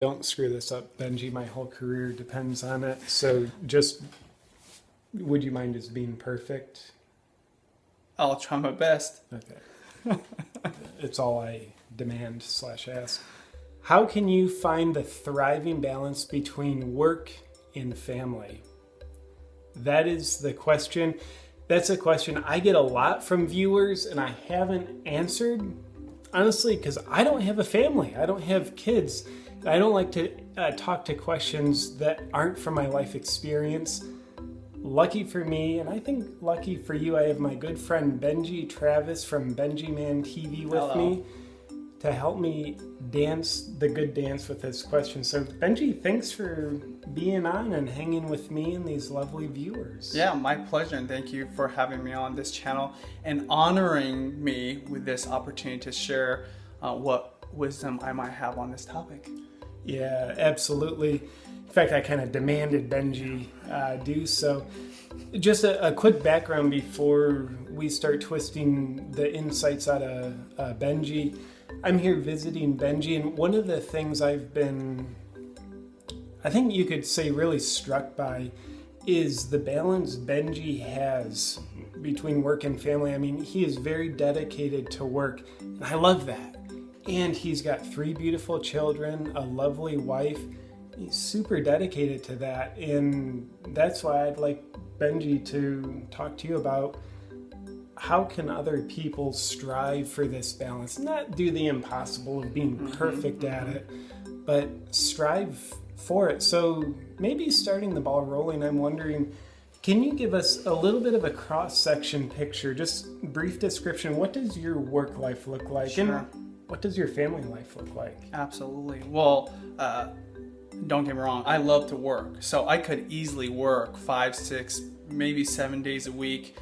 Don't screw this up, Benji. My whole career depends on it. So just, would you mind just being perfect? I'll try my best. Okay. It's all I demand / ask. How can you find the thriving balance between work and family? That is the question. That's a question I get a lot from viewers, and I haven't answered, honestly, because I don't have a family. I don't have kids. I don't like to talk to questions that aren't from my life experience. Lucky for me, and I think lucky for you, I have my good friend Benji Travis from BenjiManTV with me to help me dance the good dance with this question. So Benji, thanks for being on and hanging with me and these lovely viewers. Yeah, my pleasure, and thank you for having me on this channel and honoring me with this opportunity to share what wisdom I might have on this topic. Yeah, absolutely. In fact, I kind of demanded Benji do so. Just a quick background before we start twisting the insights out of Benji. I'm here visiting Benji, and one of the things I've been, I think you could say, really struck by is the balance Benji has between work and family. I mean, he is very dedicated to work, and I love that. And he's got 3 beautiful children, a lovely wife. He's super dedicated to that. And that's why I'd like Benji to talk to you about how can other people strive for this balance? Not do the impossible of being perfect at it, but strive for it. So maybe starting the ball rolling, I'm wondering, can you give us a little bit of a cross-section picture, just brief description? What does your work life look like? Sure. And what does your family life look like? Absolutely. Well, don't get me wrong, I love to work. So I could easily work 5, 6, maybe 7 days a week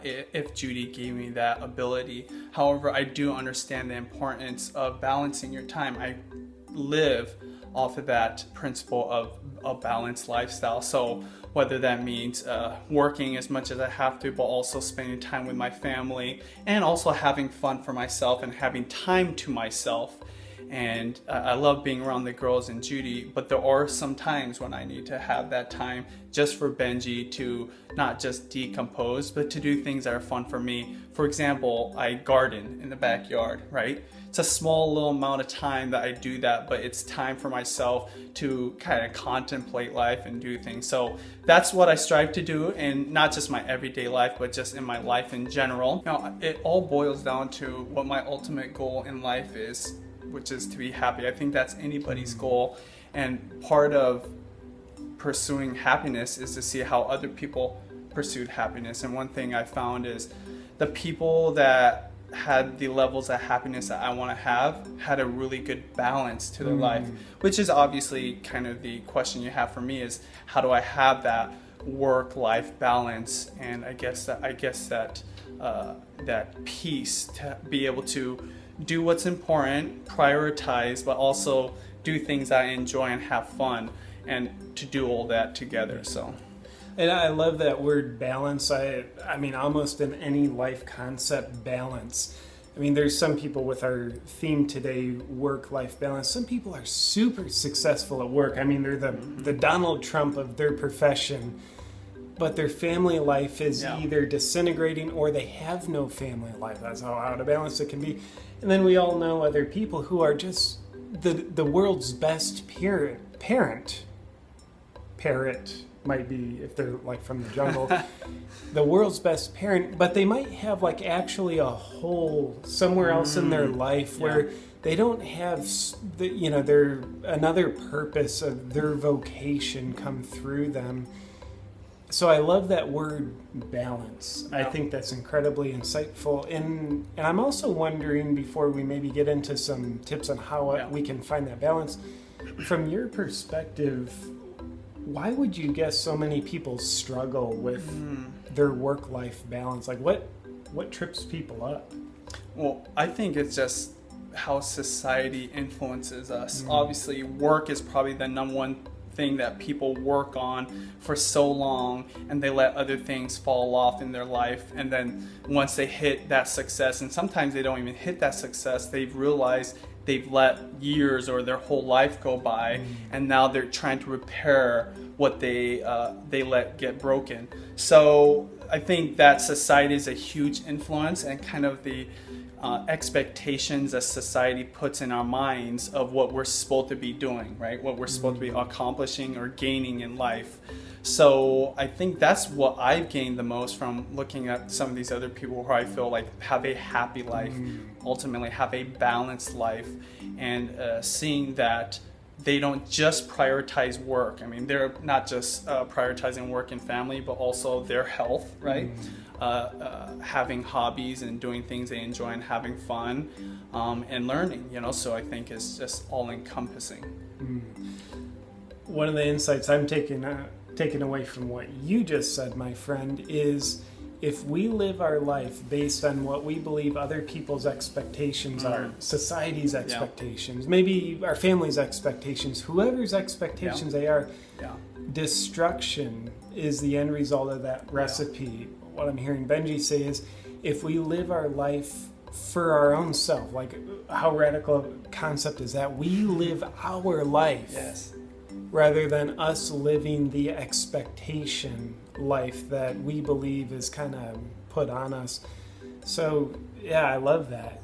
if Judy gave me that ability. However, I do understand the importance of balancing your time. I live off of that principle of a balanced lifestyle. So whether that means working as much as I have to, but also spending time with my family and also having fun for myself and having time to myself. And I love being around the girls and Judy, but there are some times when I need to have that time just for Benji to not just decompose, but to do things that are fun for me. For example, I garden in the backyard, right? It's a small little amount of time that I do that, but it's time for myself to kind of contemplate life and do things. So that's what I strive to do, and not just my everyday life, but just in my life in general. Now, it all boils down to what my ultimate goal in life is, which is to be happy. I think that's anybody's goal, and part of pursuing happiness is to see how other people pursued happiness. And one thing I found is the people that had the levels of happiness that I want to have had a really good balance to their life, which is obviously kind of the question you have for me is, how do I have that work-life balance? And I guess that peace to be able to do what's important, prioritize, but also do things I enjoy and have fun, and to do all that together. So, and I love that word balance. I mean, almost in any life concept, balance. I mean, there's some people with our theme today, work-life balance. Some people are super successful at work. I mean, they're the Donald Trump of their profession, but their family life is either disintegrating or they have no family life. That's how out of balance it can be. And then we all know other people who are just the world's best parent. Parrot might be if they're like from the jungle. The world's best parent, but they might have like actually a hole somewhere else in their life where they don't have their another purpose of their vocation come through them. So I love that word balance. I think that's incredibly insightful. And I'm also wondering, before we maybe get into some tips on how we can find that balance, from your perspective, why would you guess so many people struggle with their work-life balance? Like what trips people up? Well, I think it's just how society influences us. Obviously, work is probably the number one thing that people work on for so long, and they let other things fall off in their life, and then once they hit that success, and sometimes they don't even hit that success, they've realized they've let years or their whole life go by, and now they're trying to repair what they let get broken. So I think that society is a huge influence, and kind of the expectations that society puts in our minds of what we're supposed to be doing, right? What we're supposed to be accomplishing or gaining in life. So I think that's what I've gained the most from looking at some of these other people who I feel like have a happy life, ultimately have a balanced life, and seeing that they don't just prioritize work. I mean, they're not just prioritizing work and family, but also their health, right? Having hobbies and doing things they enjoy and having fun, and learning, so I think it's just all encompassing. One of the insights I'm taking away from what you just said, my friend, is if we live our life based on what we believe other people's expectations are, society's expectations, maybe our family's expectations, whoever's expectations they are, destruction is the end result of that recipe. What I'm hearing Benji say is, if we live our life for our own self, like how radical a concept is that? We live our life rather than us living the expectation life that we believe is kind of put on us. So yeah, I love that.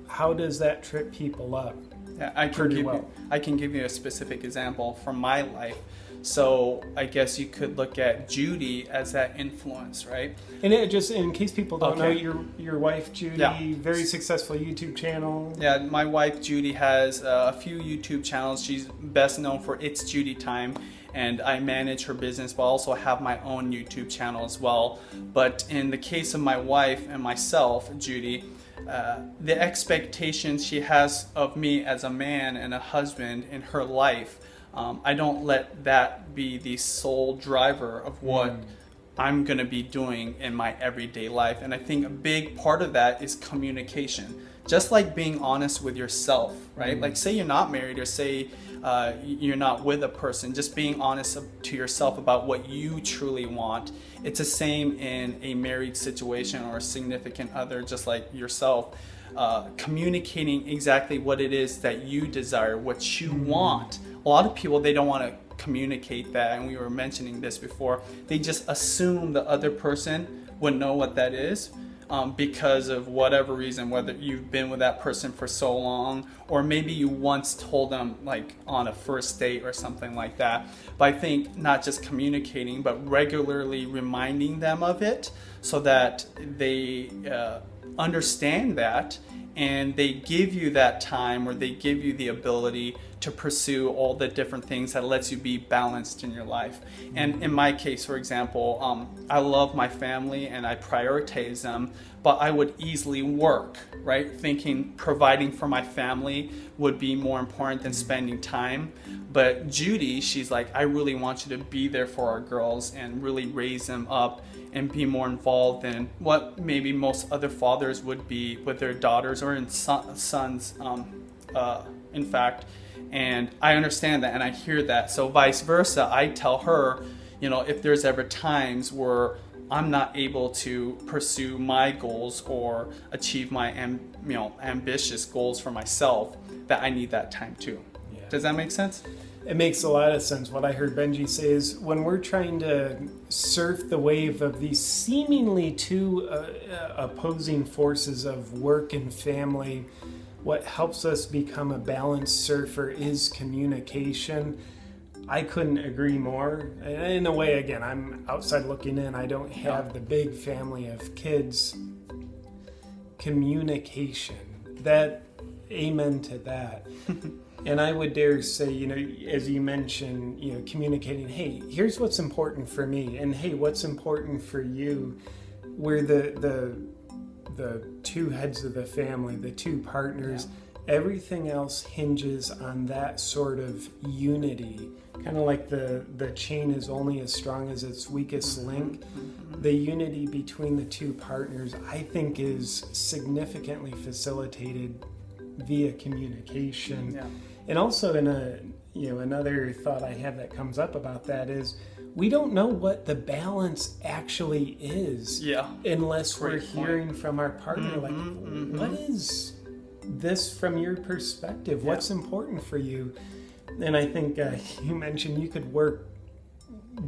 How does that trip people up? Yeah, I can give you a specific example from my life. So I guess you could look at Judy as that influence, right? And it just, in case people don't know, your wife Judy, very successful YouTube channel. Yeah, my wife Judy has a few YouTube channels. She's best known for It's Judy Time, and I manage her business, but also have my own YouTube channel as well. But in the case of my wife and myself, Judy, the expectations she has of me as a man and a husband in her life, I don't let that be the sole driver of what I'm going to be doing in my everyday life. And I think a big part of that is communication. Just like being honest with yourself, right? Like say you're not married, or say you're not with a person, just being honest to yourself about what you truly want. It's the same in a married situation or a significant other, just like yourself. Communicating exactly what it is that you desire, what you want. A lot of people, they don't want to communicate that, and we were mentioning this before. They just assume the other person would know what that is, because of whatever reason, whether you've been with that person for so long, or maybe you once told them like on a first date or something like that. But I think not just communicating, but regularly reminding them of it, so that they understand that, and they give you that time, or they give you the ability to pursue all the different things that lets you be balanced in your life. And in my case, for example, I love my family and I prioritize them, but I would easily work, right? Thinking providing for my family would be more important than spending time. But Judy, she's like, I really want you to be there for our girls and really raise them up and be more involved in what maybe most other fathers would be with their daughters or in sons, in fact. And I understand that, and I hear that. So vice versa, I tell her, if there's ever times where I'm not able to pursue my goals or achieve my ambitious goals for myself, that I need that time too. Yeah. Does that make sense? It makes a lot of sense. What I heard Benji say is, when we're trying to surf the wave of these seemingly two opposing forces of work and family, what helps us become a balanced surfer is communication. I couldn't agree more. In a way, again, I'm outside looking in. I don't have the big family of kids. Communication. Amen to that. And I would dare say, as you mentioned, communicating, hey, here's what's important for me, and hey, what's important for you. We're the two heads of the family, the two partners. Everything else hinges on that sort of unity. Kind of like the chain is only as strong as its weakest link. The unity between the two partners, I think, is significantly facilitated via communication. Yeah. And also another thought I have that comes up about that is, we don't know what the balance actually is unless we're hearing from our partner, what is this from your perspective. Yeah. What's important for you? And I think you mentioned you could work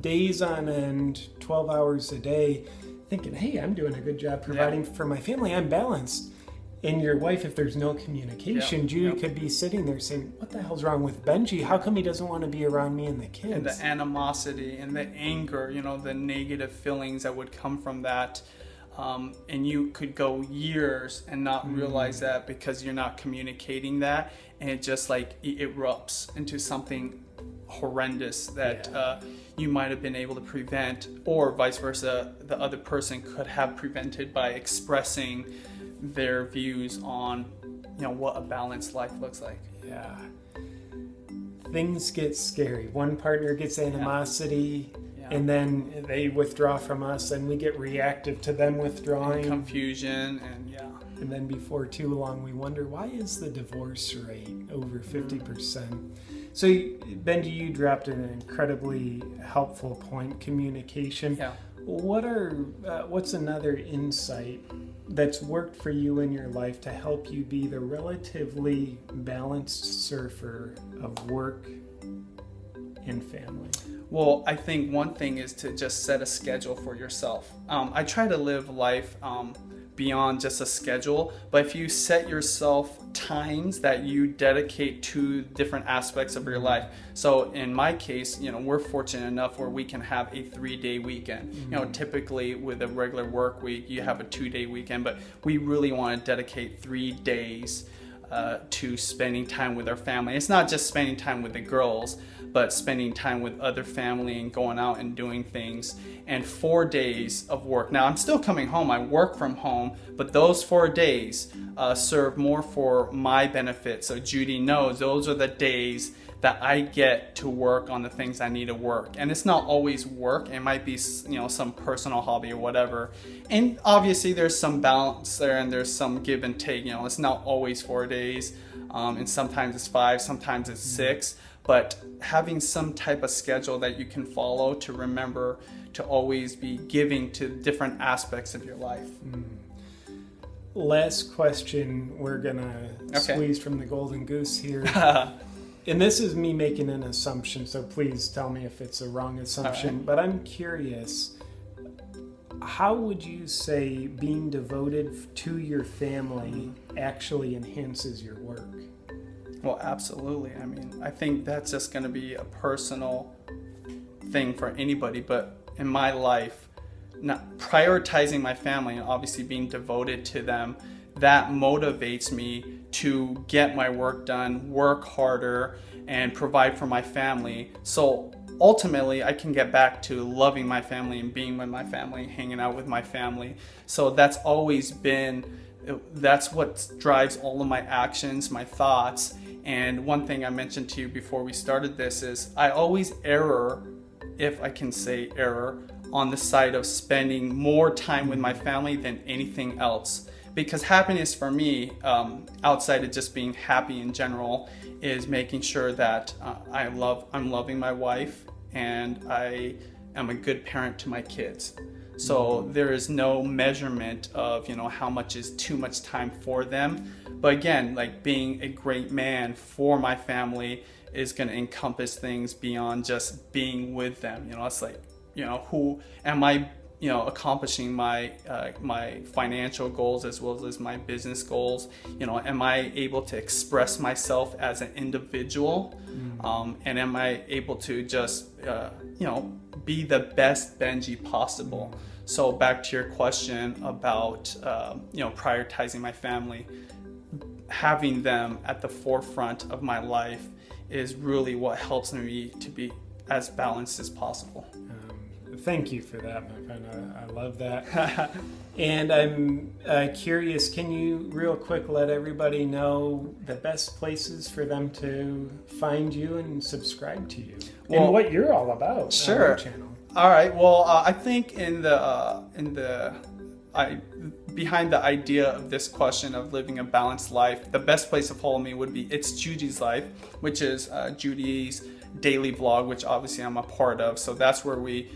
days on end, 12 hours a day, thinking, hey, I'm doing a good job providing for my family. I'm balanced. And your wife, if there's no communication, Judy could be sitting there saying, what the hell's wrong with Benji? How come he doesn't want to be around me and the kids? And the animosity and the anger, the negative feelings that would come from that. And you could go years and not realize that because you're not communicating that. And it just like erupts into something horrendous that you might have been able to prevent, or vice versa, the other person could have prevented by expressing their views on what a balanced life looks like. Yeah, things get scary. One partner gets animosity and then they withdraw from us and we get reactive to them withdrawing, and confusion, and then before too long we wonder, why is the divorce rate over 50%? So Benji, you dropped an incredibly helpful point: communication. What's another insight that's worked for you in your life to help you be the relatively balanced surfer of work and family? Well, I think one thing is to just set a schedule for yourself. I try to live life beyond just a schedule, but if you set yourself times that you dedicate to different aspects of your life. So in my case, we're fortunate enough where we can have a 3-day weekend. Typically with a regular work week, you have a 2-day weekend, but we really want to dedicate 3 days to spending time with our family. It's not just spending time with the girls, but spending time with other family and going out and doing things. And 4 days of work. Now I'm still coming home, I work from home, but those 4 days serve more for my benefit. So Judy knows those are the days that I get to work on the things I need to work. And it's not always work, it might be some personal hobby or whatever. And obviously there's some balance there and there's some give and take. It's not always 4 days, and sometimes it's 5, sometimes it's 6. But having some type of schedule that you can follow to remember to always be giving to different aspects of your life. Last question, we're gonna squeeze from the golden goose here. And this is me making an assumption, so please tell me if it's a wrong assumption. Right. But I'm curious, how would you say being devoted to your family actually enhances your work? Well, absolutely. I mean, I think that's just going to be a personal thing for anybody. But in my life, not prioritizing my family and obviously being devoted to them, that motivates me to get my work done, work harder, and provide for my family. So ultimately, I can get back to loving my family and being with my family, hanging out with my family. So that's always been, that's what drives all of my actions, my thoughts. And one thing I mentioned to you before we started this is I always err, if I can say error, on the side of spending more time with my family than anything else. Because happiness for me, outside of just being happy in general, is making sure that I'm loving my wife and I am a good parent to my kids. So there is no measurement of how much is too much time for them. But again, like being a great man for my family is going to encompass things beyond just being with them. It's like, who am I? Accomplishing my my financial goals as well as my business goals. Am I able to express myself as an individual? And am I able to just be the best Benji possible? So back to your question about prioritizing my family, having them at the forefront of my life is really what helps me to be as balanced as possible. Thank you for that, my friend. I love that. And I'm curious, can you real quick let everybody know the best places for them to find you and subscribe to you? Well, and what you're all about. Sure. On your channel. All right. Well, I think behind the idea of this question of living a balanced life, the best place to follow me would be It's Judy's Life, which is Judy's daily vlog, which obviously I'm a part of. So that's where we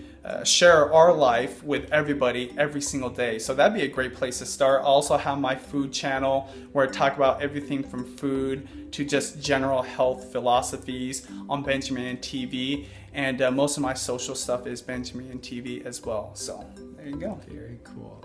share our life with everybody every single day. So that'd be a great place to start. I also have my food channel where I talk about everything from food to just general health philosophies on BenjiManTV. And most of my social stuff is BenjiManTV as well. So there you go. Very cool.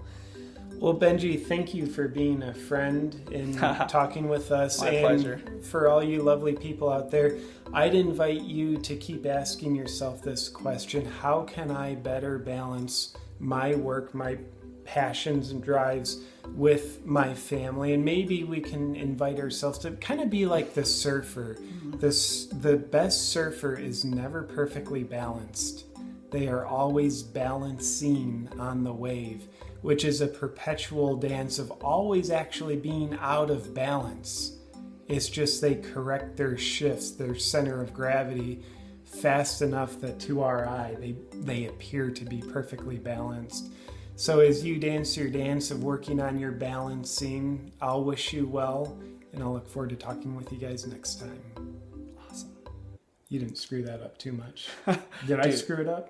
Well, Benji, thank you for being a friend and talking with us. My pleasure. For all you lovely people out there, I'd invite you to keep asking yourself this question: how can I better balance my work, my passions and drives with my family? And maybe we can invite ourselves to kind of be like the surfer. The best surfer is never perfectly balanced. They are always balancing on the wave, which is a perpetual dance of always actually being out of balance. It's just they correct their shifts, their center of gravity, fast enough that to our eye, they appear to be perfectly balanced. So as you dance your dance of working on your balancing, I'll wish you well, and I'll look forward to talking with you guys next time. Awesome. You didn't screw that up too much. Did I screw it up?